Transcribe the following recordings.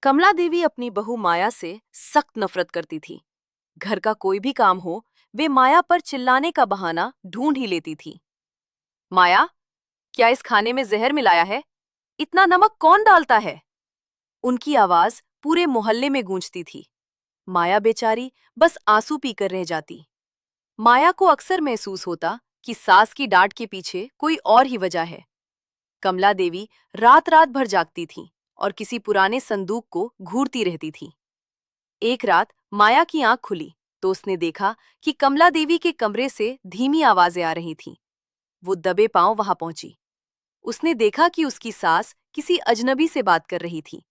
कमला देवी अपनी बहू माया से सख्त नफरत करती थी। घर का कोई भी काम हो, वे माया पर चिल्लाने का बहाना ढूंढ ही लेती थी। माया, क्या इस खाने में जहर मिलाया है? इतना नमक कौन डालता है? उनकी आवाज पूरे मोहल्ले में गूंजती थी। माया बेचारी बस आंसू पीकर रह जाती। माया को अक्सर महसूस होता कि सास की डांट के पीछे कोई और ही वजह है। कमला देवी रात रात भर जागती थी और किसी पुराने संदूक को घूरती रहती थी। एक रात माया की आंख खुली तो उसने देखा कि कमला देवी के कमरे से धीमी आवाजें आ रही थीं। वो दबे पांव वहां पहुंची। उसने देखा कि उसकी सास किसी अजनबी से बात कर रही थी,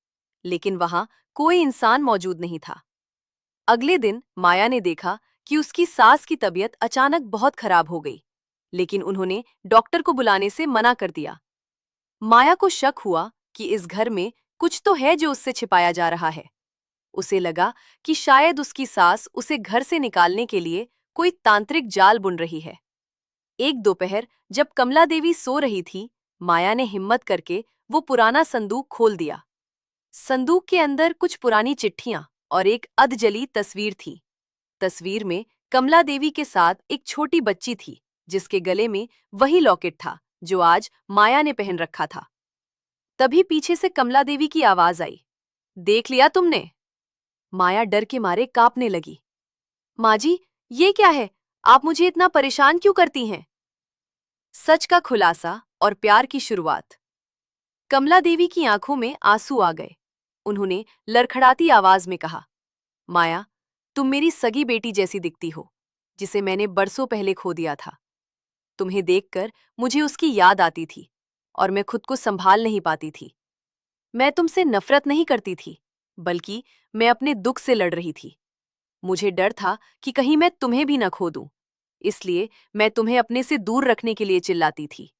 लेकिन वहां कोई इंसान मौजूद नहीं था। अगले दिन माया ने देखा कि उसकी सास की तबीयत अचानक बहुत खराब हो गई, लेकिन उन्होंने डॉक्टर को बुलाने से मना कर दिया। माया को शक हुआ कि इस घर में कुछ तो है जो उससे छिपाया जा रहा है। उसे लगा कि शायद उसकी सास उसे घर से निकालने के लिए कोई तांत्रिक जाल बुन रही है। एक दोपहर जब कमला देवी सो रही थी, माया ने हिम्मत करके वो पुराना संदूक खोल दिया। संदूक के अंदर कुछ पुरानी चिट्ठियां और एक अधजली तस्वीर थी। तस्वीर में कमला देवी के साथ एक छोटी बच्ची थी, जिसके गले में वही लॉकेट था जो आज माया ने पहन रखा था। तभी पीछे से कमला देवी की आवाज आई, देख लिया तुमने? माया डर के मारे कांपने लगी। माँ जी, ये क्या है? आप मुझे इतना परेशान क्यों करती हैं? सच का खुलासा और प्यार की शुरुआत। कमला देवी की आंखों में आंसू आ गए। उन्होंने लड़खड़ाती आवाज में कहा, माया, तुम मेरी सगी बेटी जैसी दिखती हो, जिसे मैंने बरसों पहले खो दिया था। तुम्हें देखकर मुझे उसकी याद आती थी और मैं खुद को संभाल नहीं पाती थी। मैं तुमसे नफरत नहीं करती थी, बल्कि मैं अपने दुख से लड़ रही थी। मुझे डर था कि कहीं मैं तुम्हें भी न खो दूं, इसलिए मैं तुम्हें अपने से दूर रखने के लिए चिल्लाती थी।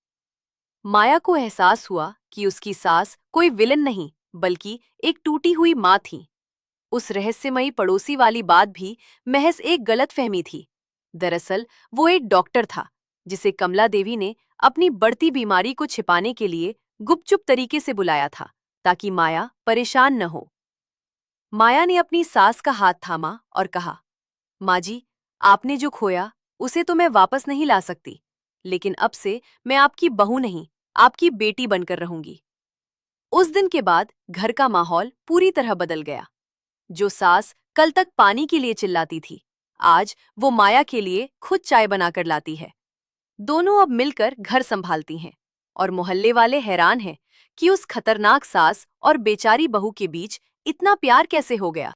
माया को एहसास हुआ कि उसकी सास कोई विलन नहीं, बल्कि एक टूटी हुई माँ थी। उस रहस्यमयी पड़ोसी वाली बात भी महज एक गलतफहमी थी। दरअसल वो एक डॉक्टर था, जिसे कमला देवी ने अपनी बढ़ती बीमारी को छिपाने के लिए गुपचुप तरीके से बुलाया था, ताकि माया परेशान न हो। माया ने अपनी सास का हाथ थामा और कहा, माँ जी, आपने जो खोया उसे तो मैं वापस नहीं ला सकती, लेकिन अब से मैं आपकी बहू नहीं, आपकी बेटी बनकर रहूंगी। उस दिन के बाद घर का माहौल पूरी तरह बदल गया। जो सास कल तक पानी के लिए चिल्लाती थी, आज वो माया के लिए खुद चाय बनाकर लाती है। दोनों अब मिलकर घर संभालती हैं और मोहल्ले वाले हैरान हैं कि उस खतरनाक सास और बेचारी बहू के बीच इतना प्यार कैसे हो गया।